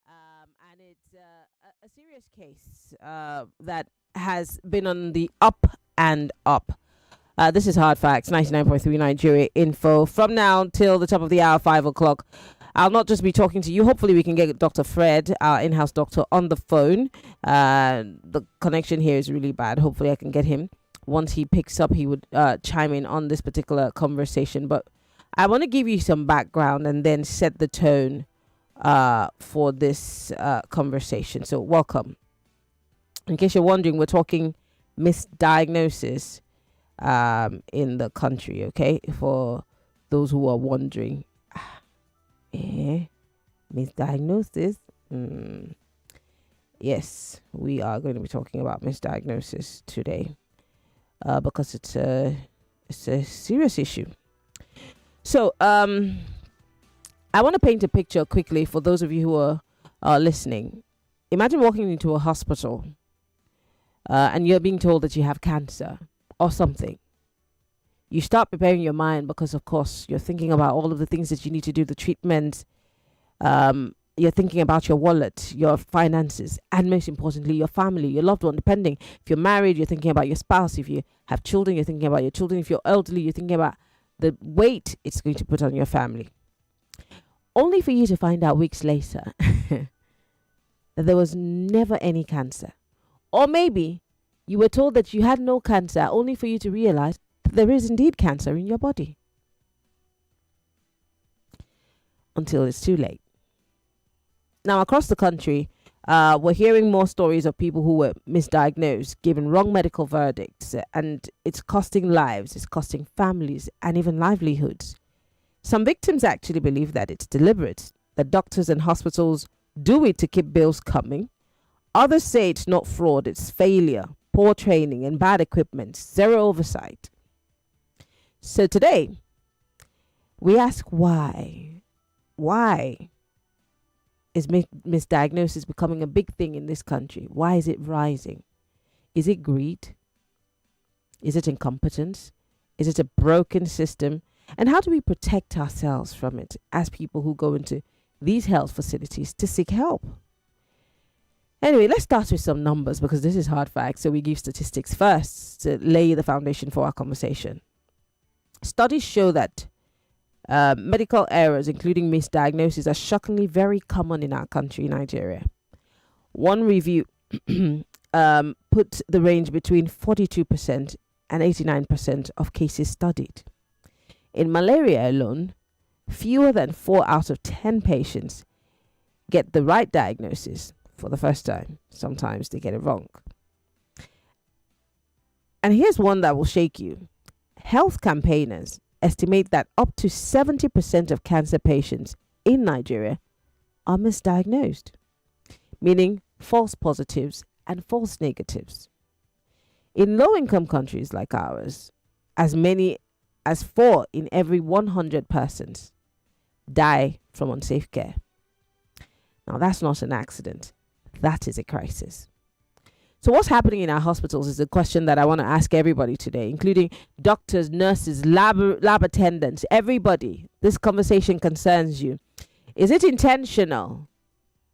And it's a serious case that has been on the up and up. This is Hard Facts, 99.3 Nigeria Info. From now till the top of the hour, 5 o'clock, I'll not just be talking to you. Hopefully, we can get Dr. Fred, our in-house doctor, on the phone. The connection here is really bad. Hopefully, I can get him. Once he picks up, he would chime in on this particular conversation. But I want to give you some background and then set the tone for this conversation. So welcome. In case you're wondering, we're talking misdiagnosis in the country, okay? For those who are wondering, misdiagnosis. Yes, we are going to be talking about misdiagnosis today because it's a serious issue. So I want to paint a picture quickly for those of you who are listening. Imagine walking into a hospital and you're being told that you have cancer or something. You start preparing your mind because, of course, you're thinking about all of the things that you need to do, the treatment. You're thinking about your wallet, your finances, and most importantly, your family, your loved one, depending. If you're married, you're thinking about your spouse. If you have children, you're thinking about your children. If you're elderly, you're thinking about the weight it's going to put on your family. Only for you to find out weeks later that there was never any cancer. Or maybe you were told that you had no cancer, only for you to realize that there is indeed cancer in your body. Until it's too late. Now, across the country, we're hearing more stories of people who were misdiagnosed, given wrong medical verdicts, and it's costing lives, it's costing families, and even livelihoods. Some victims actually believe that it's deliberate, that doctors and hospitals do it to keep bills coming. Others say it's not fraud, it's failure, poor training, and bad equipment, zero oversight. So today, we ask why. Why is misdiagnosis becoming a big thing in this country? Why is it rising? Is it greed? Is it incompetence? Is it a broken system? And how do we protect ourselves from it as people who go into these health facilities to seek help? Anyway, let's start with some numbers because this is hard facts. So we give statistics first to lay the foundation for our conversation. Studies show that medical errors, including misdiagnosis, are shockingly very common in our country, Nigeria. One review put the range between 42% and 89% of cases studied. In malaria alone, fewer than 4 out of 10 patients get the right diagnosis for the first time. Sometimes they get it wrong. And here's one that will shake you. Health campaigners estimate that up to 70% of cancer patients in Nigeria are misdiagnosed, meaning false positives and false negatives. In low-income countries like ours, as many as 4 in every 100 persons die from unsafe care. Now, that's not an accident. That is a crisis. So what's happening in our hospitals is a question that I want to ask everybody today, including doctors, nurses, lab attendants, everybody. This conversation concerns you. Is it intentional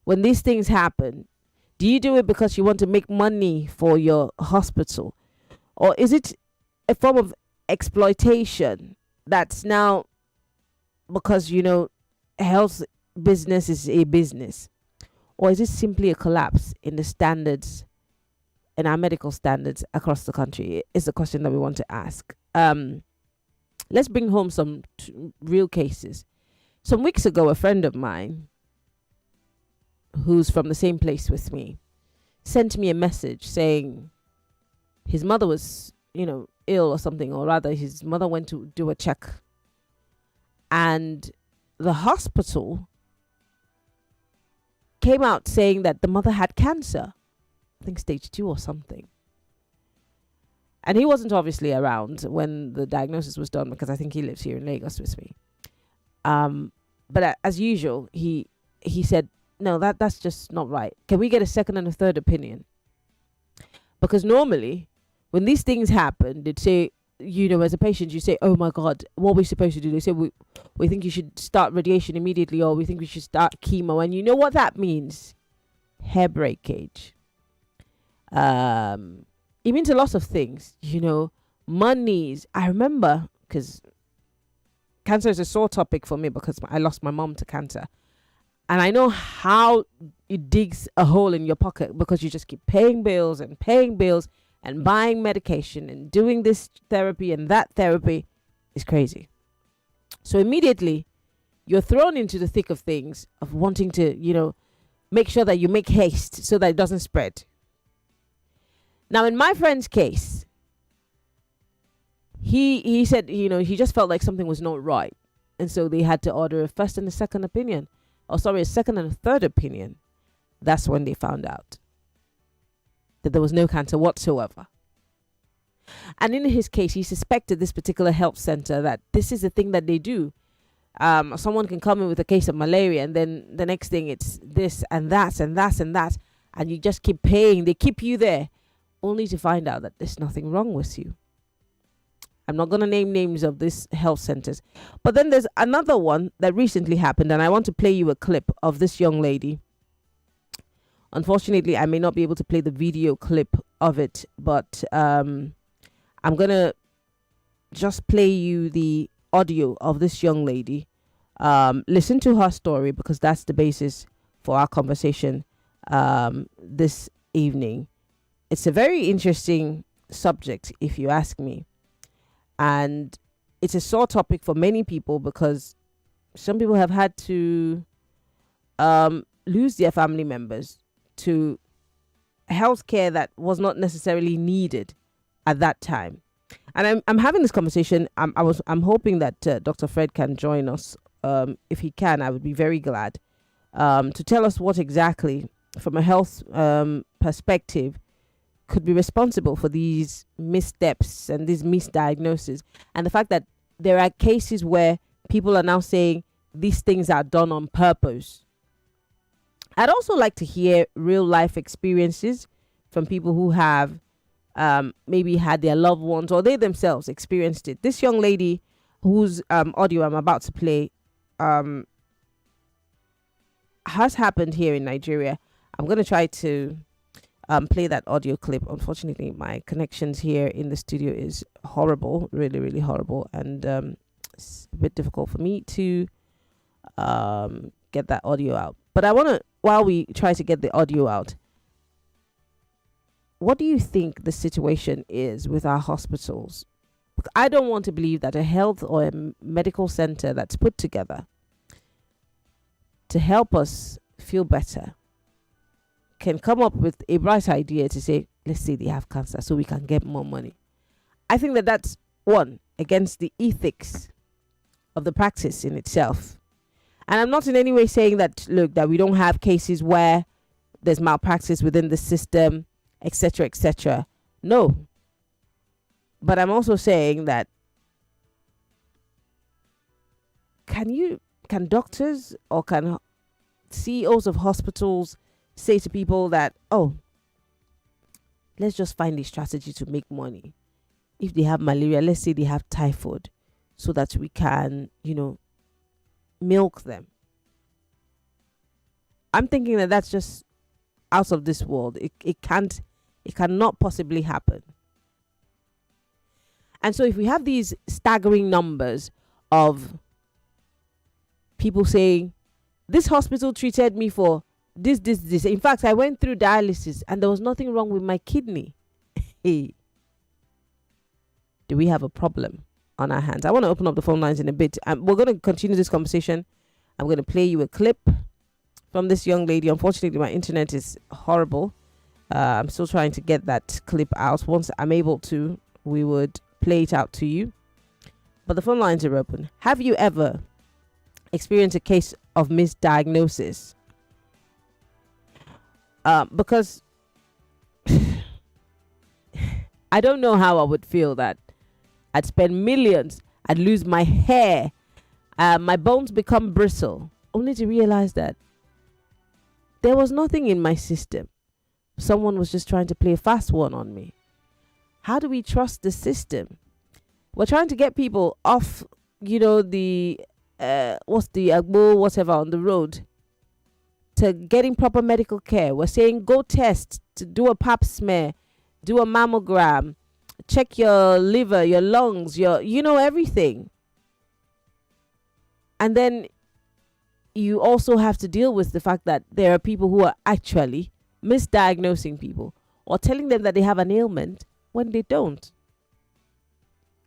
when these things happen? Do you do it because you want to make money for your hospital? Or is it a form of exploitation that's now because, health business is a business? Or is it simply a collapse in the standards, in our medical standards across the country? Is the question that we want to ask. Let's bring home some real cases. Some weeks ago, a friend of mine who's from the same place with me sent me a message saying his mother was, ill or something, or rather his mother went to do a check. And the hospital came out saying that the mother had cancer. I think stage 2 or something. And he wasn't obviously around when the diagnosis was done because I think he lives here in Lagos with me. But as usual, he said, no, that's just not right. Can we get a second and a third opinion? Because normally, when these things happen, they'd say as a patient, you say, oh my God, what are we supposed to do? They say, we think you should start radiation immediately, or we think we should start chemo. And you know what that means? Hair breakage. It means a lot of things, monies. I remember, because cancer is a sore topic for me because I lost my mom to cancer. And I know how it digs a hole in your pocket, because you just keep paying bills and buying medication and doing this therapy and that therapy. Is crazy. So immediately you're thrown into the thick of things, of wanting to, make sure that you make haste so that it doesn't spread. Now, in my friend's case, he said, he just felt like something was not right. And so they had to order a first and a second opinion. A second and a third opinion. That's when they found out that there was no cancer whatsoever. And in his case, he suspected this particular health center that this is the thing that they do. Someone can come in with a case of malaria, and then the next thing it's this and that and that and that. And you just keep paying. They keep you there, only to find out that there's nothing wrong with you. I'm not going to name names of these health centers. But then there's another one that recently happened, and I want to play you a clip of this young lady. Unfortunately, I may not be able to play the video clip of it, but I'm going to just play you the audio of this young lady. Listen to her story, because that's the basis for our conversation this evening. It's a very interesting subject, if you ask me. And it's a sore topic for many people, because some people have had to lose their family members to healthcare that was not necessarily needed at that time. And I'm having this conversation. I'm hoping that Dr. Fred can join us. If he can, I would be very glad to tell us what exactly, from a health perspective, could be responsible for these missteps and these misdiagnoses, and the fact that there are cases where people are now saying these things are done on purpose. I'd also like to hear real life experiences from people who have maybe had their loved ones or they themselves experienced it. This young lady whose audio I'm about to play has happened here in Nigeria. I'm going to try to play that audio clip. Unfortunately, my connections here in the studio is horrible, really, really horrible, and it's a bit difficult for me to get that audio out. But I want to, while we try to get the audio out, what do you think the situation is with our hospitals? I don't want to believe that a health or a medical center that's put together to help us feel better can come up with a bright idea to say, let's say they have cancer so we can get more money. I think that that's one, against the ethics of the practice in itself. And I'm not in any way saying that, look, that we don't have cases where there's malpractice within the system, etc., etc. No. But I'm also saying that can doctors or can CEOs of hospitals say to people that, oh, let's just find a strategy to make money. If they have malaria, let's say they have typhoid, so that we can, milk them. I'm thinking that that's just out of this world. It cannot possibly happen. And so if we have these staggering numbers of people saying, this hospital treated me for this. In fact, I went through dialysis and there was nothing wrong with my kidney. Hey, do we have a problem on our hands? I want to open up the phone lines in a bit. We're going to continue this conversation. I'm going to play you a clip from this young lady. Unfortunately, my internet is horrible. I'm still trying to get that clip out. Once I'm able to, we would play it out to you. But the phone lines are open. Have you ever experienced a case of misdiagnosis? Because I don't know how I would feel that I'd spend millions, I'd lose my hair, my bones become bristle, only to realize that there was nothing in my system. Someone was just trying to play a fast one on me. How do we trust the system We're trying to get people off, the what's the agbo, whatever on the road, to getting proper medical care. We're saying go test, to do a pap smear, do a mammogram, check your liver, your lungs, your everything. And then you also have to deal with the fact that there are people who are actually misdiagnosing people or telling them that they have an ailment when they don't.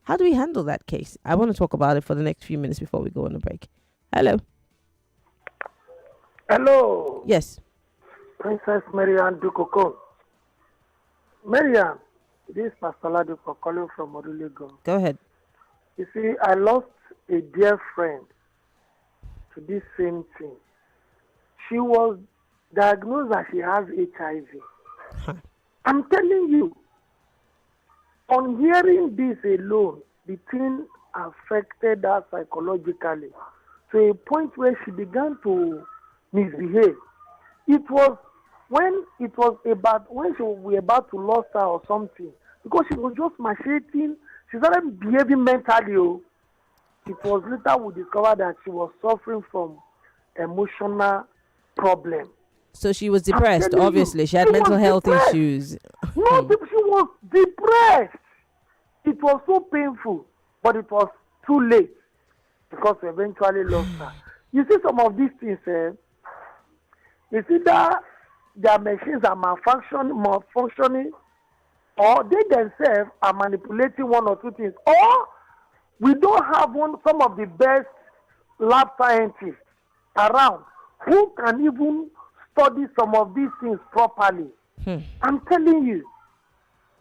How do we handle that case? I want to talk about it for the next few minutes before we go on a break. Hello. Hello. Yes. Princess Maryann Okon. Maryann, this is Pastor Ladipo calling from Odulego. Go ahead. You see, I lost a dear friend to this same thing. She was diagnosed that she has HIV. I'm telling you, on hearing this alone, the thing affected her psychologically to a point where she began to misbehave. It was when she were about to lose her or something, because she was just macheting. She started behaving mentally. It was later we discovered that she was suffering from emotional problem. So she was depressed, obviously. She had mental health issues. No, she was depressed. It was so painful, but it was too late because we eventually lost her. You see some of these things, you see that their machines are malfunctioning, or they themselves are manipulating one or two things, or we don't have some of the best lab scientists around who can even study some of these things properly. I'm telling you.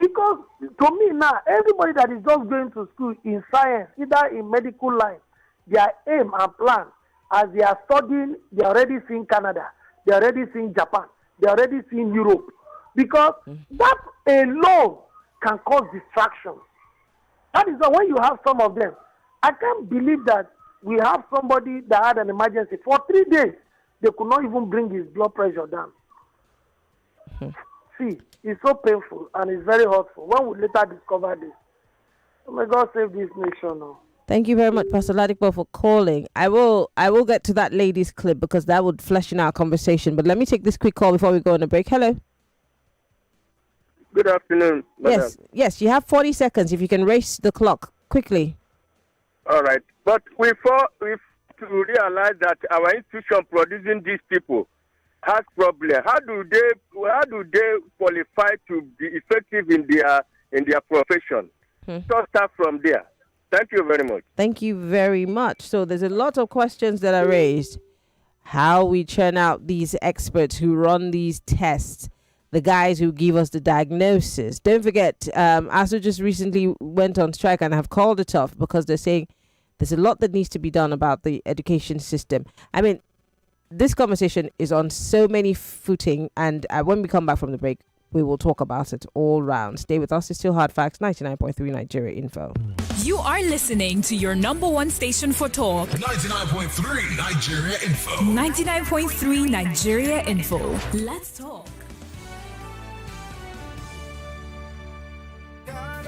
Because to me now, everybody that is just going to school in science, either in medical line, their aim and plan, as they are studying, they are already seeing Canada, they are already seeing Japan, they are already seeing Europe. Because that alone can cause distraction. That is why when you have some of them, I can't believe that we have somebody that had an emergency. For 3 days, they could not even bring his blood pressure down. See, it's so painful and it's very hurtful when we later discover this. Oh my God, save this nation now. Thank you very much, Pastor Ladipo, for calling. I will get to that lady's clip because that would flesh in our conversation. But let me take this quick call before we go on a break. Hello. Good afternoon, madam. Yes, you have 40 seconds if you can race the clock quickly. All right. But we to realize that our institution producing these people has problem. How do they qualify to be effective in their profession? So start from there. Thank you very much. Thank you very much. So there's a lot of questions that are raised. How we churn out these experts who run these tests, the guys who give us the diagnosis. Don't forget, ASU just recently went on strike and have called it off because they're saying there's a lot that needs to be done about the education system. I mean, this conversation is on so many footing, and when we come back from the break, we will talk about it all round. Stay with us. It's still Hard Facts, 99.3 Nigeria Info. You are listening to your number one station for talk. 99.3 Nigeria Info. 99.3 Nigeria Info. Let's talk. I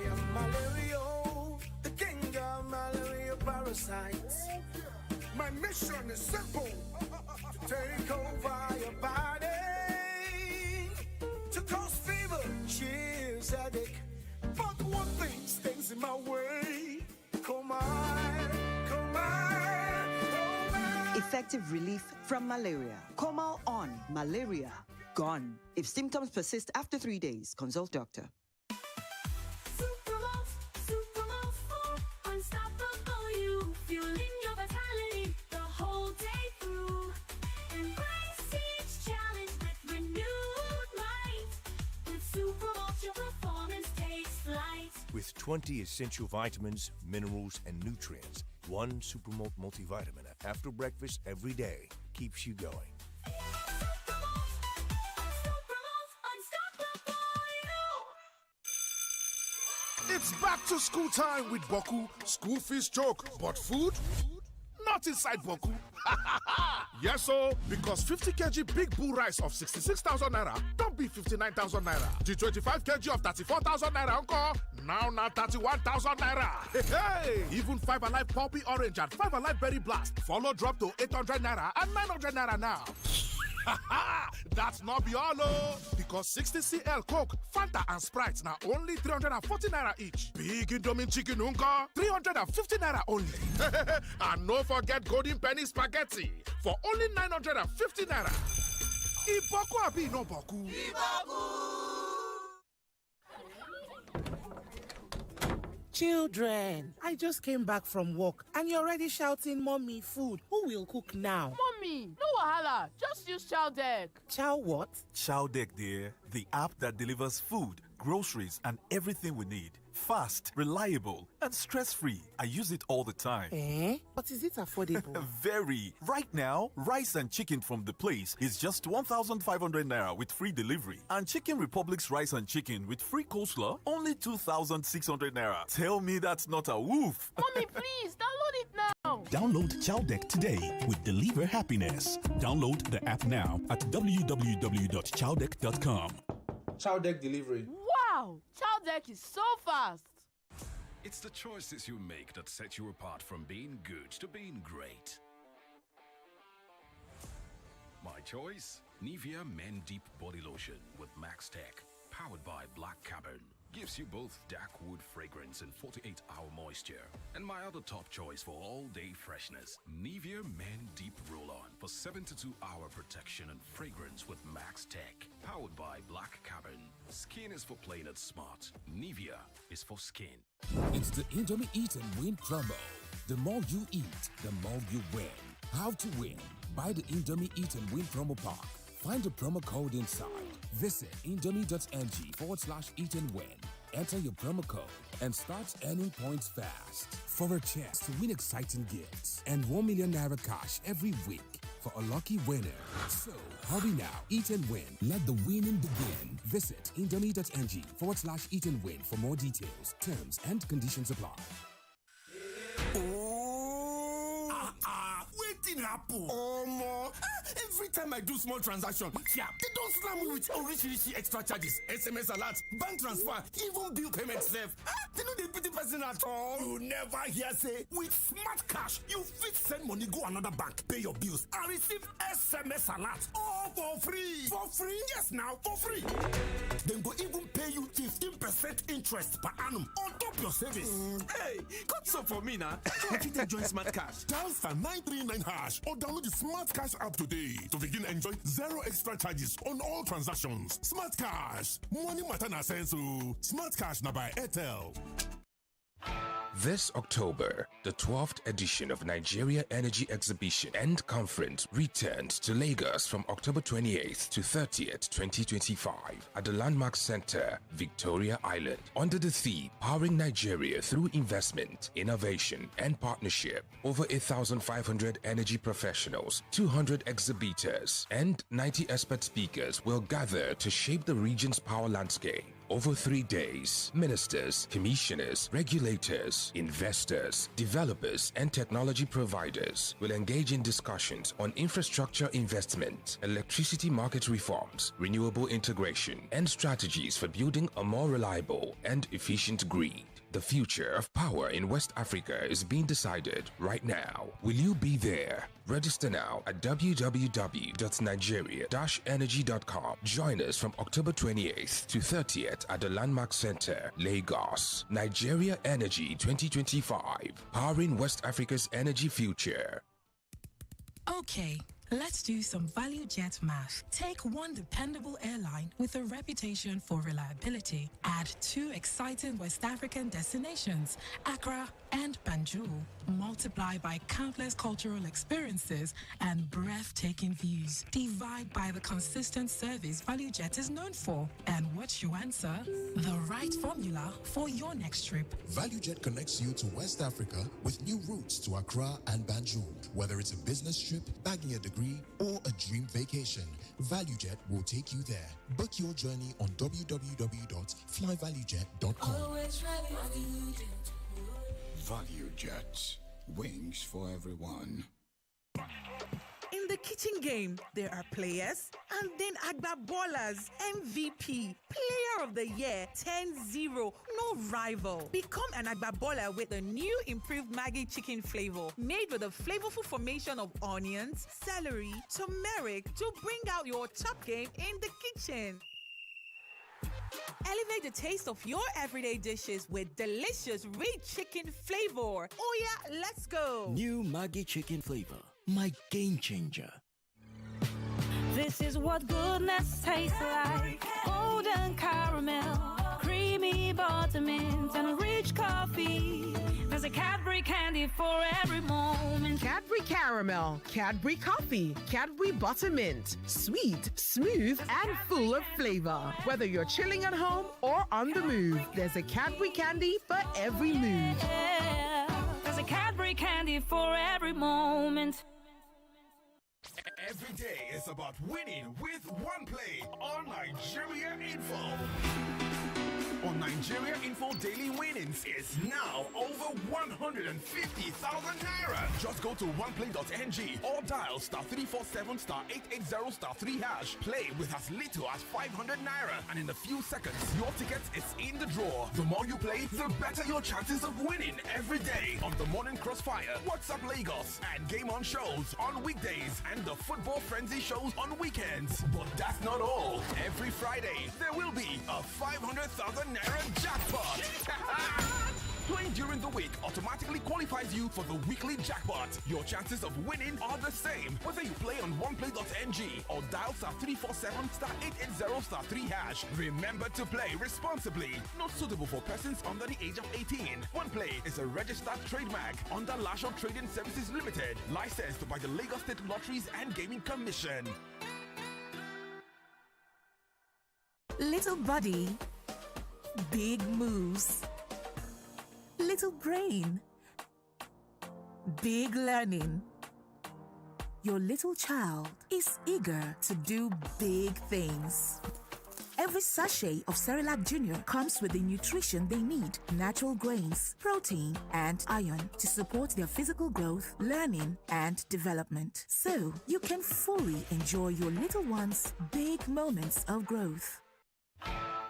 am Malario, the king of malaria parasites. My mission is simple: to take over your body, to cause fever, chills, headache. But one thing stands in my way. Come on. Effective relief from malaria. Comal on. Malaria gone. If symptoms persist after 3 days, consult doctor. Unstoppable you, fueling your vitality the whole day through. Embrace each challenge with renewed might. With Supermalt, your performance takes flight. With 20 essential vitamins, minerals, and nutrients, one Supermalt multivitamin after breakfast every day keeps you going. It's back to school time with Boku. School fees joke, but food? Not inside Boku. Yes, so because 50 kg Big Bull rice of 66,000 naira don't be 59,000 naira. The 25 kg of 34,000 naira encore now 31,000 naira. Hey, even 5 Alive Poppy Orange and 5 Alive Berry Blast follow drop to 800 naira and 900 naira now. That's not be all, because 60 cl Coke, Fanta and Sprite now only 340 naira each. Big Indomie chicken unka 350 naira only. And no forget golden penny spaghetti for only 950 naira. Iboku abi no boku. Children, I just came back from work and you're already shouting, Mommy, food. Who will cook now? Mommy, no wahala. Just use Chow Deck. Chow what? Chow Deck, dear. The app that delivers food, groceries, and everything we need. Fast, reliable, and stress-free. I use it all the time. But is it affordable? Very. Right now, rice and chicken from the place is just 1,500 naira with free delivery. And Chicken Republic's rice and chicken with free coleslaw, only 2,600 naira. Tell me that's not a woof. Mommy, please, download it now. Download Chow Deck today with Deliver Happiness. Download the app now at www.chowdeck.com. Chow Deck delivery. Wow, Chow Deck is so fast. It's the choices you make that set you apart from being good to being great. My choice? Nivea Men Deep Body Lotion with Max Tech, powered by Black Carbon. Gives you both dark wood fragrance and 48-hour moisture. And my other top choice for all-day freshness, Nivea Men Deep Roll-On for 72-hour protection and fragrance with Max Tech, powered by Black Carbon. Skin is for playing it smart. Nivea is for skin. It's the Indomie Eat and Win promo. The more you eat, the more you win. How to win? Buy the Indomie Eat and Win promo pack. Find the promo code inside. Visit indomie.ng/eat and win. Enter your promo code and start earning points fast for a chance to win exciting gifts and 1 million naira cash every week for a lucky winner. So hurry now, eat and win. Let the winning begin. Visit indomie.ng/eat and win for more details. Terms and conditions apply. Waiting happen. Every time I do small transaction, they don't slam me with original extra charges. SMS alert, bank transfer, even bill payment self. They know they put the person at all. You never hear say with Smart Cash, you fit send money go another bank, pay your bills, and receive SMS alert all for free. For free? Yes, now for free. Then go even pay you 15% interest per annum on top your savings. Hey, cut some for me now. If you join Smart Cash, dial *939# or download the Smart Cash app today to begin enjoy zero extra charges on all transactions. Smart Cash, money matter na sense. Smart Cash na by Airtel. This October, the 12th edition of Nigeria Energy Exhibition and Conference returns to Lagos from October 28th to 30th, 2025 at the Landmark Center, Victoria Island, under the theme Powering Nigeria Through Investment, Innovation and Partnership. Over 8,500 energy professionals, 200 exhibitors, and 90 expert speakers will gather to shape the region's power landscape. Over 3 days, ministers, commissioners, regulators, investors, developers, and technology providers will engage in discussions on infrastructure investment, electricity market reforms, renewable integration, and strategies for building a more reliable and efficient grid. The future of power in West Africa is being decided right now. Will you be there? Register now at www.nigeria-energy.com. Join us from October 28th to 30th at the Landmark Center, Lagos. Nigeria Energy 2025, powering West Africa's energy future. Okay. Let's do some value jet math. Take one dependable airline with a reputation for reliability. Add 2 exciting West African destinations, Accra and Banjul. Multiply by countless cultural experiences and breathtaking views. Divide by the consistent service ValueJet is known for. And what's your answer? The right formula for your next trip. ValueJet connects you to West Africa with new routes to Accra and Banjul. Whether it's a business trip, bagging a degree, or a dream vacation, ValueJet will take you there. Book your journey on www.flyvaluejet.com. ValueJet. Wings for everyone. In the kitchen exciting game. There are players and then Agba Ballers. MVP, Player of the Year, 10-0, no rival. Become an Agba Baller with the new improved Maggi chicken flavor, made with a flavorful formation of onions, celery, turmeric to bring out your top game in the kitchen. Elevate the taste of your everyday dishes with delicious rich chicken flavor. Oh yeah, let's go. New Maggi chicken flavor, my game changer. This is what goodness tastes like. Golden caramel, creamy buttermint, and rich coffee. There's a Cadbury candy for every moment. Cadbury Caramel, Cadbury Coffee, Cadbury Buttermint. Sweet, smooth, and full of flavor. Whether you're chilling at home or on the move, there's a Cadbury candy for every mood. Yeah, there's a Cadbury candy for every moment. Every day is about winning with one play on Nigeria Info. On Nigeria Info, daily winnings is now over 150,000 naira. Just go to oneplay.ng or dial *347 *880 #3#. Play with as little as 500 naira, and in a few seconds, your ticket is in the draw. The more you play, the better your chances of winning every day on the Morning Crossfire, WhatsApp Lagos, and Game On shows on weekdays, and the Football Frenzy shows on weekends. But that's not all. Every Friday, there will be a 500,000 naira jackpot. Playing during the week automatically qualifies you for the weekly jackpot. Your chances of winning are the same whether you play on oneplay.ng or dial *347 *880 *3#. Remember to play responsibly. Not suitable for persons under the age of 18. OnePlay is a registered trademark under Lasho Trading Services Limited, licensed by the Lagos State Lotteries and Gaming Commission. Little body, big moves. Little brain, big learning. Your little child is eager to do big things. Every sachet of Cerelac Junior comes with the nutrition they need: natural grains, protein, and iron to support their physical growth, learning, and development. So you can fully enjoy your little one's big moments of growth.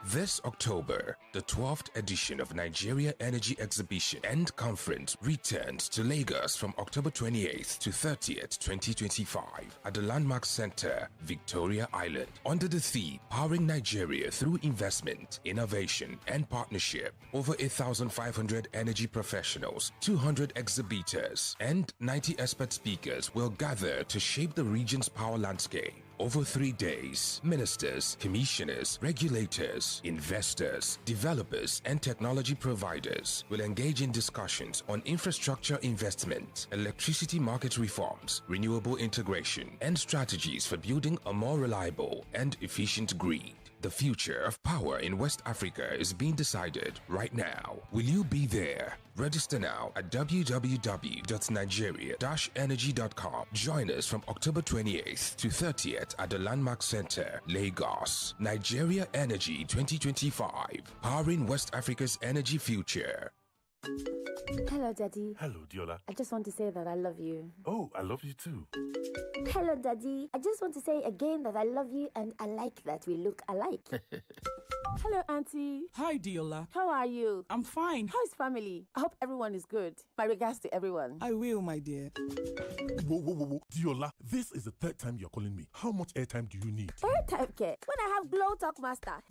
This October, the 12th edition of Nigeria Energy Exhibition and Conference returns to Lagos from October 28th to 30th, 2025 at the Landmark Center, Victoria Island, under the theme Powering Nigeria Through Investment, Innovation, and Partnership. Over 8,500 energy professionals, 200 exhibitors, and 90 expert speakers will gather to shape the region's power landscape. Over 3 days, ministers, commissioners, regulators, investors, developers, and technology providers will engage in discussions on infrastructure investment, electricity market reforms, renewable integration, and strategies for building a more reliable and efficient grid. The future of power in West Africa is being decided right now. Will you be there? Register now at www.nigeria-energy.com. Join us from October 28th to 30th at the Landmark Center, Lagos. Nigeria Energy 2025, powering West Africa's energy future. Hello, Daddy. Hello, Diola. I just want to say that I love you. Oh, I love you too. Hello, Daddy. I just want to say again that I love you and I like that we look alike. Hello, Auntie. Hi, Diola. How are you? I'm fine. How's family? I hope everyone is good. My regards to everyone. I will, my dear. Whoa. Diola, this is the third time you're calling me. How much airtime do you need? Airtime care. When I have Glow Talk Master,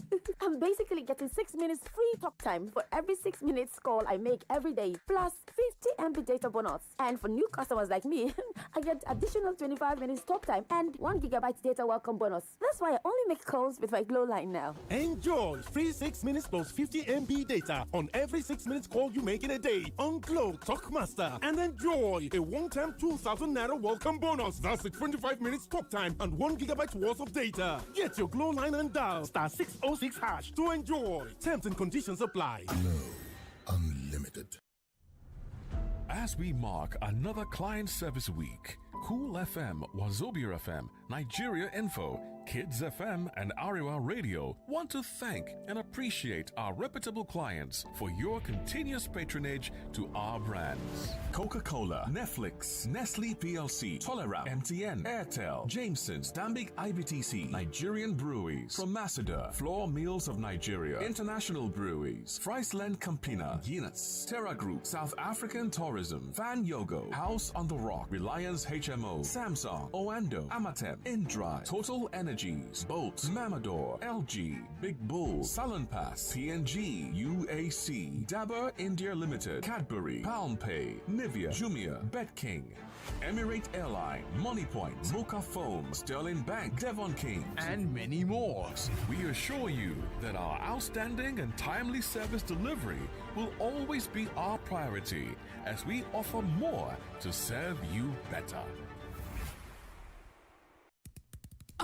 I'm basically getting 6 minutes free talk time for every 6 minutes call I make every day, plus 50 MB data bonus. And for new customers like me, I get additional 25 minutes talk time and 1 GB data welcome bonus. That's why I only make calls with my Glow line now. Enjoy free 6 minutes plus 50 MB data on every 6 minutes call you make in a day on Glow Talk Master, and enjoy a one-time 2,000 naira welcome bonus. That's a 25 minutes talk time and 1 GB worth of data. Get your Glow line and dial *606# to enjoy. Terms and conditions apply. Glow Unlimited. As we mark another client service week, Cool FM, Wazobia FM, Nigeria Info, Kids FM and Ariwa Radio want to thank and appreciate our reputable clients for your continuous patronage to our brands. Coca-Cola, Netflix, Nestle PLC, Tolerap, MTN, Airtel, Jameson's, Dambik IBTC, Nigerian Breweries, from Masada, Floor Mills of Nigeria, International Breweries, Friesland Campina, Guinness, Terra Group, South African Tourism, Van Yogo, House on the Rock, Reliance HMO, Samsung, Oando, Amatem, Indra, Total Energies, Bolt, Mamador, LG, Big Bull, Salonpass, PNG, UAC, Dabur India Limited, Cadbury, PalmPay, Nivea, Jumia, BetKing, Emirate Airline, MoneyPoint, Mocha Foam, Sterling Bank, Devon King, and many more. We assure you that our outstanding and timely service delivery will always be our priority as we offer more to serve you better.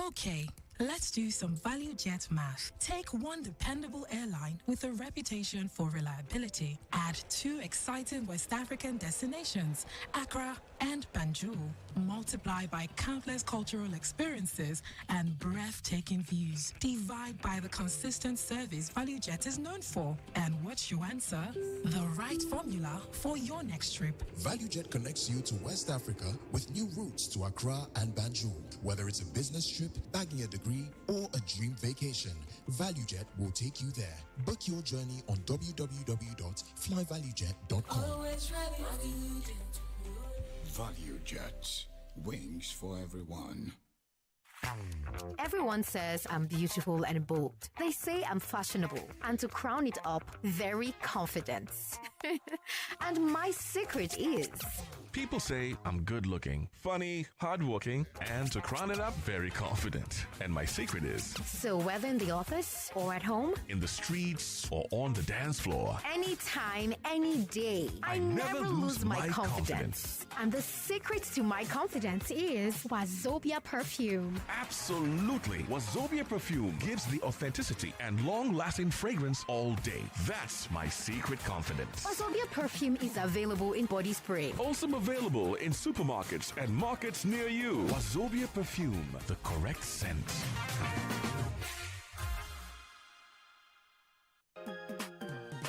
Okay, let's do some value jet math. Take one dependable airline with a reputation for reliability. Add two exciting West African destinations, Accra and Banjul. Multiply by countless cultural experiences and breathtaking views. Divide by the consistent service ValueJet is known for. And what's your answer? The right formula for your next trip. ValueJet connects you to West Africa with new routes to Accra and Banjul. Whether it's a business trip, bagging a degree, or a dream vacation, ValueJet will take you there. Book your journey on www.flyvaluejet.com. Always ready. ValueJet. Wings for everyone. Everyone says I'm beautiful and bold. They say I'm fashionable. And to crown it up, very confident. And my secret is... People say I'm good looking, funny, hardworking, and to crown it up, very confident. And my secret is... So whether in the office or at home, in the streets or on the dance floor, anytime, any day, I never lose my confidence. And the secret to my confidence is Wazobia perfume. absolutely. Wazobia perfume gives the authenticity and long-lasting fragrance all day. That's my secret confidence. Wazobia perfume is available in body spray. Also available in supermarkets and markets near you. Wazobia perfume, the correct scent.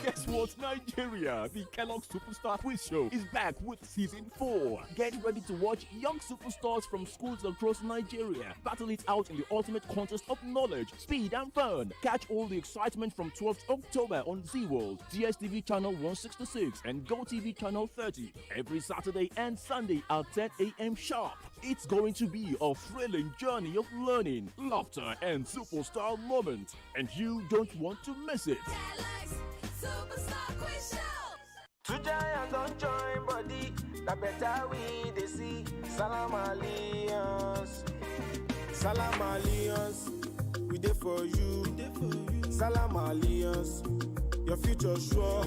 Guess what, Nigeria? The Kellogg Superstar Quiz Show is back with Season 4. Get ready to watch young superstars from schools across Nigeria battle it out in the ultimate contest of knowledge, speed, and fun. Catch all the excitement from 12th October on Z-World, DSTV Channel 166, and GoTV Channel 30 every Saturday and Sunday at 10 a.m. sharp. It's going to be a thrilling journey of learning, laughter, and superstar moments, and you don't want to miss it. Superstar Quiz Show. Two giants don't join body. The better we they see. Salam Alliance. Salam Alliance. We there for you. Salam Alliance. Your future sure.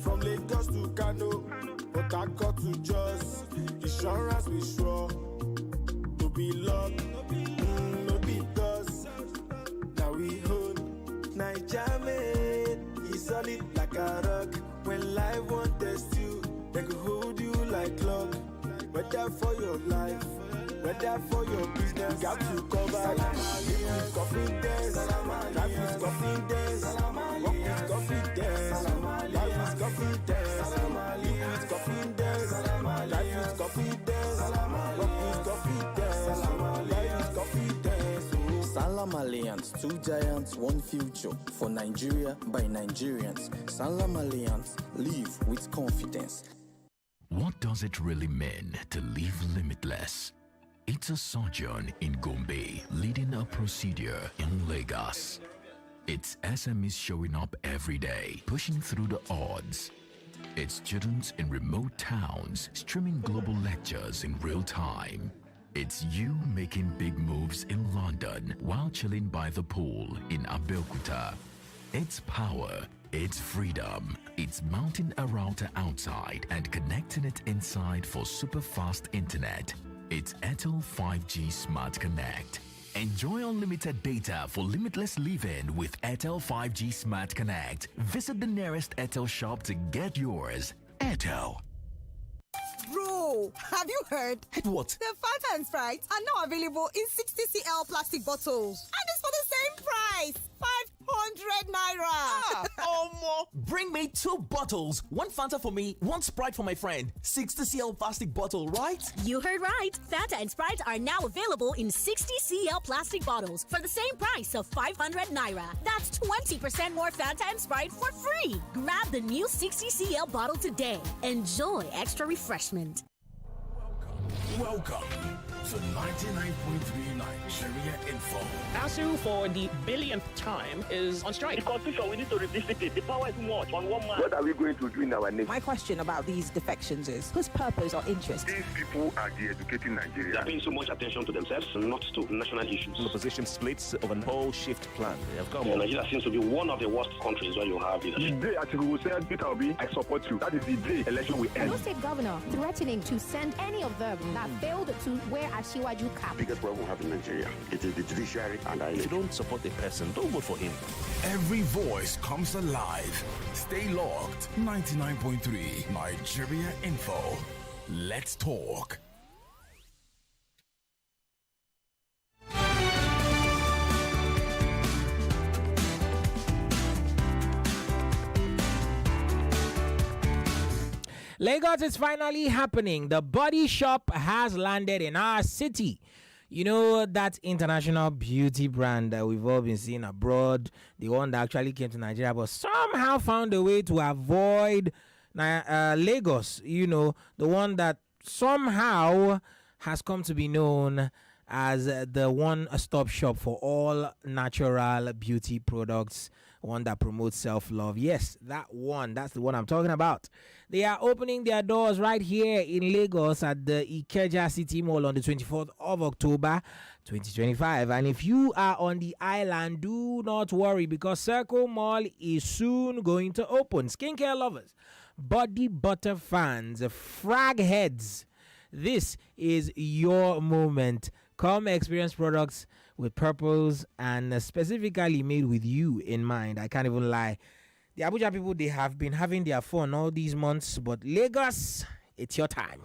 From Lagos to Kano, Port Harcourt to Jos. Insurance we sure. No be luck, no be dust. Now we hold Naija made. Solid like a rock. When life won't test you, they can hold you like luck. Whether for your life, whether for your business, got to cover. Live with confidence. Life is confidence. Walk with confidence. Life is confidence. Live with confidence. Life is confidence. Walk with confidence. Life is confidence. Salam Alliance, two giants, one future. For Nigeria by Nigerians. Salam Alliance, live with confidence. What does it really mean to live limitless? It's a sojourn in Gombe, leading a procedure in Lagos. It's SMEs showing up every day, pushing through the odds. It's students in remote towns, streaming global lectures in real time. It's you making big moves in London while chilling by the pool in Abeokuta. It's power, it's freedom, it's mounting a router outside and connecting it inside for super fast internet. It's Airtel 5G Smart Connect. Enjoy unlimited data for limitless living with Airtel 5G Smart Connect. Visit the nearest Airtel shop to get yours. Airtel. Bro, Oh, have you heard? What? The Fanta and Sprite are now available in 60cl plastic bottles. And it's for the same price. 500 naira. Omo, bring me 2 bottles. 1 Fanta for me, 1 Sprite for my friend. 60cl plastic bottle, right? You heard right. Fanta and Sprite are now available in 60cl plastic bottles for the same price of 500 naira. That's 20% more Fanta and Sprite for free. Grab the new 60cl bottle today. Enjoy extra refreshment. Welcome to 99.3 Nigeria Info. ASU for the billionth time is on strike. The constitution, we need to revisit it. The power is much on one man. What are we going to do in our nation? My question about these defections is, whose purpose or interest? These people are de-educating Nigeria. They are paying so much attention to themselves, not to national issues. The opposition splits of a whole shift plan. They have come. Nigeria seems to be one of the worst countries where you have leadership. The day Atiku said, Peter Obi, I support you. That is the day election will end. No state governor threatening to send any of them that failed to wear a Shiwaju cap. Biggest problem we have in Nigeria, it is the judiciary and If you don't support the person, don't vote for him. Every voice comes alive. Stay locked. 99.3 Nigeria Info. Let's talk. Lagos is finally happening. The Body Shop has landed in our city. You know, that international beauty brand that we've all been seeing abroad, the one that actually came to Nigeria, but somehow found a way to avoid Lagos. You know, the one that somehow has come to be known as the one-stop shop for all natural beauty products, one that promotes self-love. Yes, that one. That's the one I'm talking about. They are opening their doors right here in Lagos at the Ikeja City Mall on the 24th of October, 2025. And if you are on the island, do not worry, because Circle Mall is soon going to open. Skincare lovers, body butter fans, frag heads, this is your moment. Come experience products with purpose and specifically made with you in mind. I can't even lie. The Abuja people, they have been having their fun all these months, but Lagos, it's your time.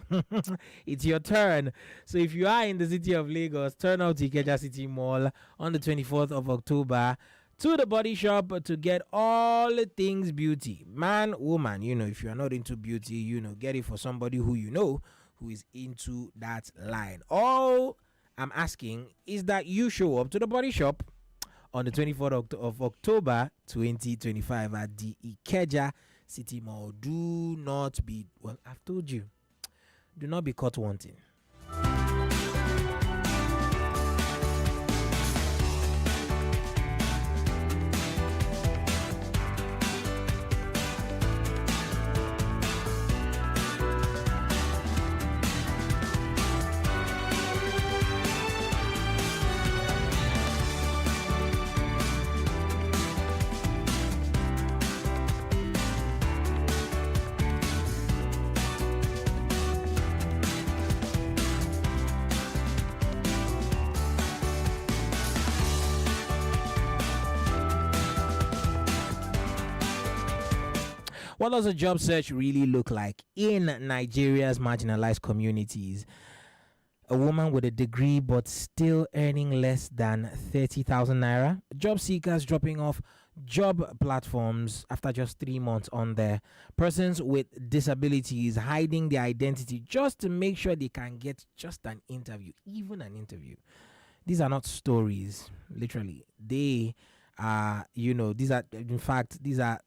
It's your turn. So if you are in the city of Lagos, turn out to Ikeja City Mall on the 24th of October to the Body Shop to get all things beauty. Man, woman, you know, if you are not into beauty, you know, get it for somebody who you know who is into that line. All I'm asking is that you show up to the Body Shop on the 24th of October 2025 at the Ikeja City Mall. Do not be, well, I've told you, do not be caught wanting. What does a job search really look like in Nigeria's marginalized communities? A woman with a degree but still earning less than 30,000 naira. Job seekers dropping off job platforms after just 3 months on there. Persons with disabilities hiding their identity just to make sure they can get just an interview, even an interview. These are not stories, literally. They are, you know, these are, in fact, these are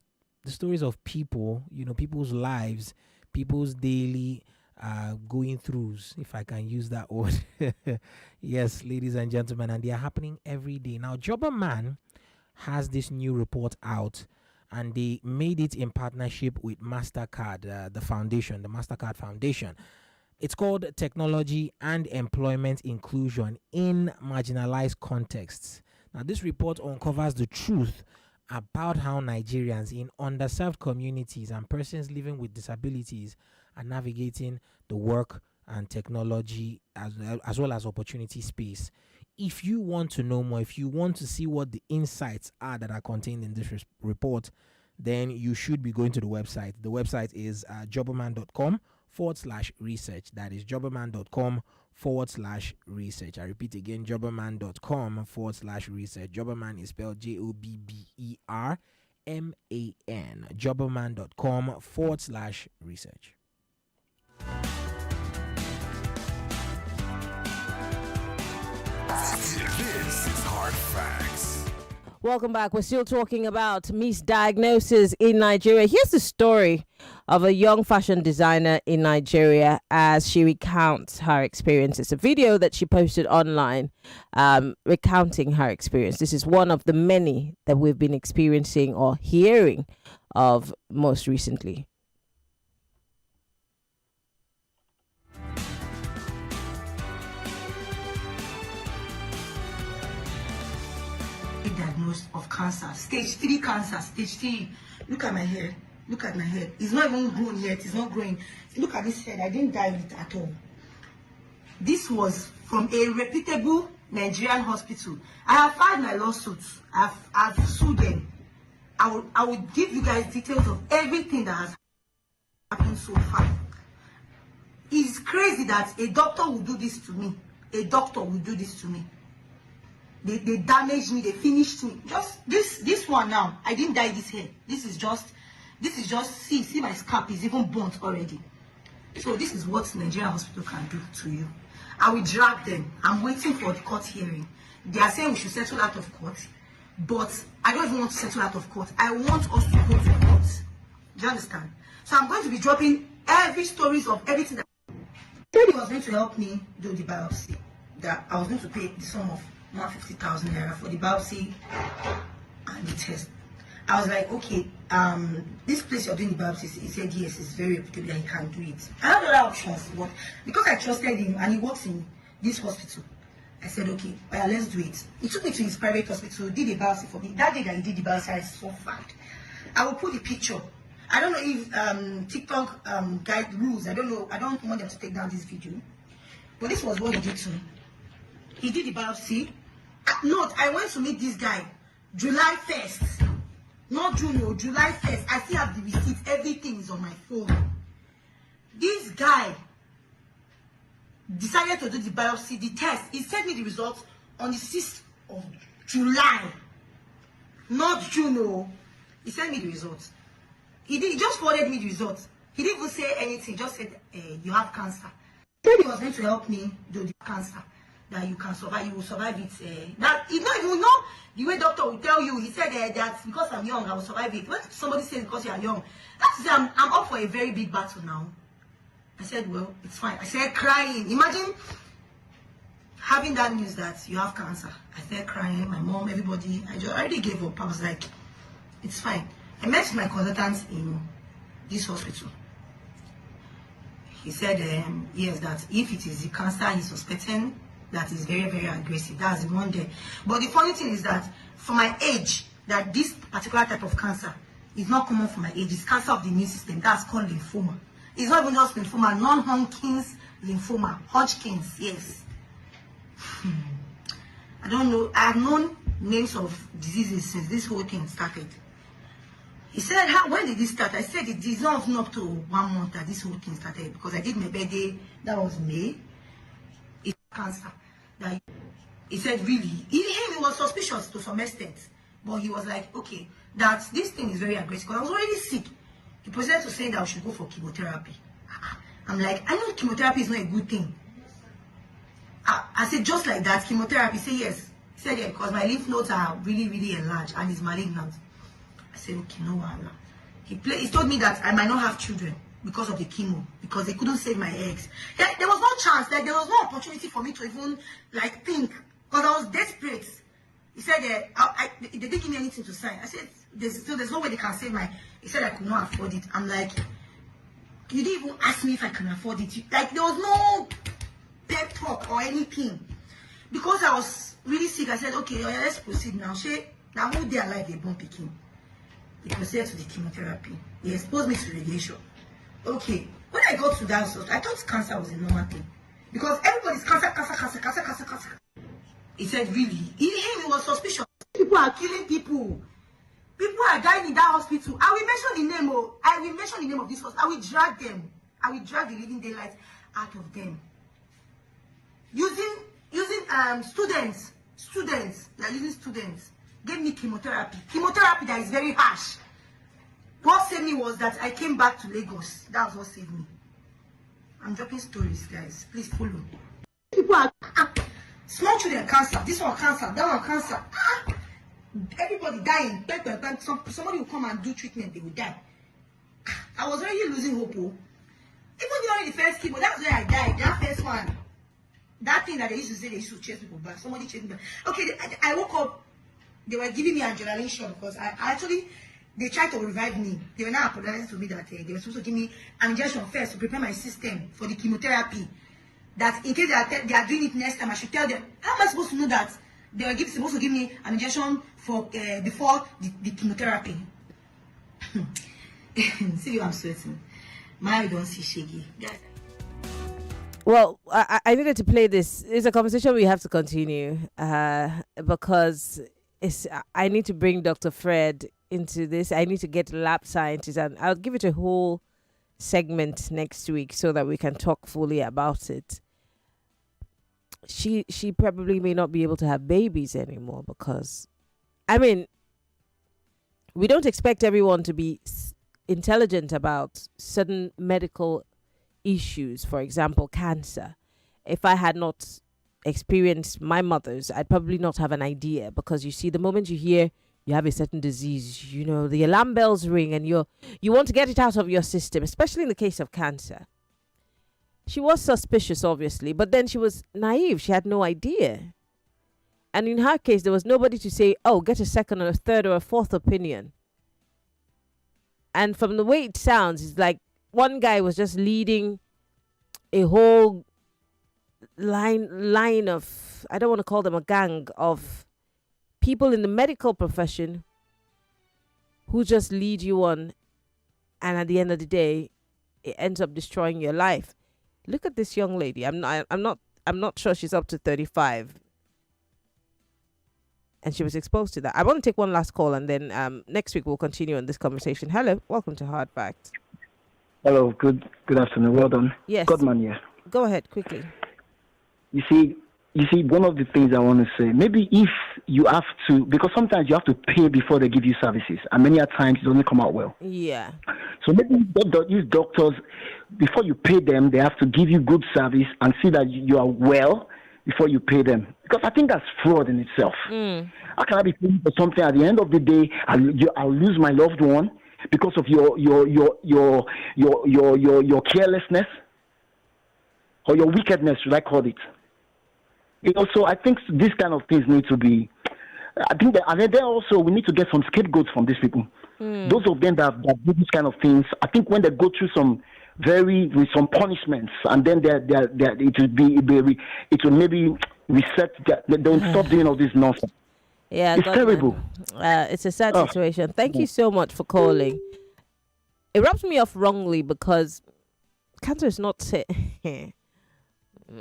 the stories of people, you know, people's lives, people's daily going throughs, if I can use that word. Yes, ladies and gentlemen, and they are happening every day. Now, Jobber Man has this new report out, and they made it in partnership with MasterCard, the foundation, the MasterCard Foundation. It's called Technology and Employment Inclusion in Marginalized Contexts. Now, this report uncovers the truth about how Nigerians in underserved communities and persons living with disabilities are navigating the work and technology as well as opportunity space. If you want to know more, if you want to see what the insights are that are contained in this report, then you should be going to the website. The website is jobberman.com jobberman.com/research. That is jobberman.com/research. I repeat again, jobberman.com/research. Jobberman is spelled JOBBERMAN. jobberman.com/research. This is Hard Facts. Welcome back. We're still talking about misdiagnosis in Nigeria. Here's the story of a young fashion designer in Nigeria as she recounts her experience. It's a video that she posted online recounting her experience. This is one of the many that we've been experiencing or hearing of most recently. Diagnosed of cancer, stage 3 cancer, stage 3. Look at my hair. Look at my hair. It's not even grown yet. It's not growing. Look at this head. I didn't dye it at all. This was from a reputable Nigerian hospital. I have filed my lawsuits. I've sued them. I will give you guys details of everything that has happened so far. It's crazy that a doctor will do this to me. A doctor will do this to me. They damaged me, they finished me. Just this one now, I didn't dye this hair. This is just see my scalp is even burnt already. So this is what Nigerian hospital can do to you. I will drag them. I'm waiting for the court hearing. They are saying we should settle out of court, but I don't even want to settle out of court. I want us to go to court. Do you understand? So I'm going to be dropping every stories of everything that he was going to help me do the biopsy. That I was going to pay the sum of 150,000 naira for the biopsy and the test. I was like, okay, this place you're doing the biopsy, he said yes, it's very reputable and he can do it. I had other options, but because I trusted him and he works in this hospital, I said, okay, well, let's do it. He took me to his private hospital, did a biopsy for me. That day that he did the biopsy, I suffered. I will put the picture. I don't know if TikTok guide rules. I don't know. I don't want them to take down this video. But this was what he did to me. He did the biopsy. Note, I went to meet this guy July 1st. Not June, no, July 1st. I still have the receipt. Everything is on my phone. This guy decided to do the biopsy, the test. He sent me the results on the 6th of July. Not June, no. He sent me the results. He just forwarded me the results. He didn't even say anything. He just said, you have cancer. He said he was going to help me do the cancer. That you can survive, you will survive it. That you know the way doctor will tell you. He said that because I'm young, I will survive it. When somebody says because you are young, that's I'm up for a very big battle now. I said, well, it's fine. I started crying. Imagine having that news that you have cancer. I started crying. My mom, everybody. I already gave up. I was like, it's fine. I met my consultant in this hospital. He said, yes, that if it is the cancer he's suspecting, that is very, very aggressive. That's the one there. But the funny thing is that for my age, that this particular type of cancer is not common for my age. It's cancer of the immune system. That's called lymphoma. It's not even just lymphoma, non-Hodgkin's lymphoma. Hodgkin's, yes. I don't know. I have known names of diseases since this whole thing started. He said, when did this start? I said, it is not up to 1 month that this whole thing started because I did my birthday. That was May. It's cancer. That he said, really? He was suspicious to some extent. But he was like, okay, that this thing is very aggressive. Because I was already sick. He proceeded to say that I should go for chemotherapy. I'm like, I know chemotherapy is not a good thing. I said, just like that, chemotherapy? He said, yes. He said, yeah, because my lymph nodes are really, really enlarged and it's malignant. I said, okay, no wahala. He told me that I might not have children because of the chemo, because they couldn't save my eggs. There was no chance, like there was no opportunity for me to even like think, because I was desperate. He said, they didn't give me anything to sign. I said, there's no way they can save my. He said I could not afford it. I'm like, you didn't even ask me if I can afford it. Like there was no pep talk or anything. Because I was really sick, I said, okay, let's proceed now. Now whole day alive, they born picking. He proceeded to the chemotherapy. He exposed me to radiation. Okay, when I got to that hospital, I thought cancer was a normal thing. Because everybody's cancer. He said, really? He was suspicious. People are killing people. People are dying in that hospital. I will mention the name of this hospital. I will drag them. I will drag the living daylight out of them. Using students, they are using students. Gave me chemotherapy that is very harsh. What saved me was that I came back to Lagos. That was what saved me. I'm dropping stories, guys. Please follow. People are small children cancer. This one cancer. That one cancer. Everybody dying. Somebody will come and do treatment. They will die. I was already losing hope. Even during the first chemo, that's where I died. That first one. That thing that they used to say they used to chase people back. Somebody chased me back. Okay, I woke up. They were giving me adrenaline shot because they tried to revive me. They were now apologizing to me that they were supposed to give me an injection first to prepare my system for the chemotherapy. That in case they are doing it next time, I should tell them. How am I supposed to know that they were supposed to give me an injection for before the chemotherapy? See you, I'm sweating. My don't see shaggy. Guys. Well, I needed to play this. It's a conversation we have to continue because I need to bring Dr. Fred into this. I need to get lab scientists, and I'll give it a whole segment next week so that we can talk fully about it. She probably may not be able to have babies anymore because, I mean, we don't expect everyone to be intelligent about certain medical issues. For example, cancer. If I had not experienced my mother's, I'd probably not have an idea, because you see, the moment you hear you have a certain disease, you know, the alarm bells ring and you want to get it out of your system, especially in the case of cancer. She was suspicious, obviously, but then she was naive. She had no idea. And in her case, there was nobody to say, oh, get a second or a third or a fourth opinion. And from the way it sounds, it's like one guy was just leading a whole line of, I don't want to call them a gang, of people in the medical profession who just lead you on, and at the end of the day, it ends up destroying your life. Look at this young lady. I'm not sure she's up to 35, and she was exposed to that. I want to take one last call, and then next week we'll continue on this conversation. Hello, welcome to Hard Facts. Hello, good afternoon. Well done. Yes. Godman here. Go ahead quickly. You see, one of the things I want to say, maybe if you have to, because sometimes you have to pay before they give you services, and many a times it doesn't come out well. Yeah. So maybe use doctors, before you pay them, they have to give you good service and see that you are well before you pay them. Because I think that's fraud in itself. How can I be paying for something at the end of the day, I'll lose my loved one because of your carelessness or your wickedness, should I call it? You know, so I think these kind of things need to be. I think that, and then also we need to get some scapegoats from these people. Those of them that do these kind of things, I think when they go through some with some punishments, and then it will maybe reset. They don't stop doing all this nonsense. Yeah, it's terrible. It's a sad situation. Thank you so much for calling. It rubs me off wrongly because cancer is not.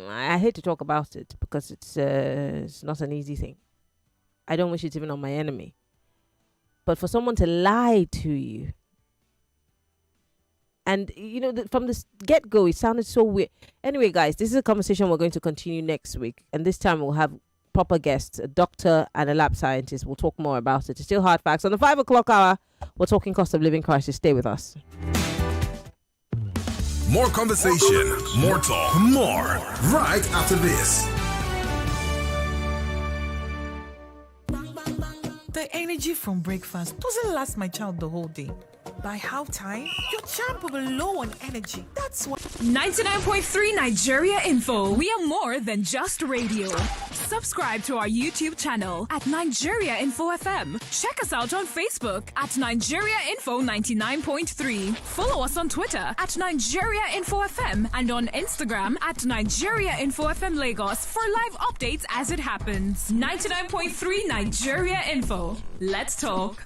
I hate to talk about it because it's not an easy thing. I don't wish it even on my enemy. But for someone to lie to you, and you know, from the get-go, it sounded so weird. Anyway, guys, this is a conversation we're going to continue next week, and this time we'll have proper guests, a doctor and a lab scientist. We'll talk more about it. It's still Hard Facts. On the 5 o'clock hour, we're talking cost of living crisis. Stay with us. More conversation, more talk, more right after this. The energy from breakfast doesn't last my child the whole day. By halftime, your child will be low on energy. That's why 99.3 Nigeria Info. We are more than just radio. Subscribe to our YouTube channel at Nigeria Info FM. Check us out on Facebook at Nigeria Info 99.3. Follow us on Twitter at Nigeria Info FM and on Instagram at Nigeria Info FM Lagos for live updates as it happens. 99.3 Nigeria Info. Let's talk.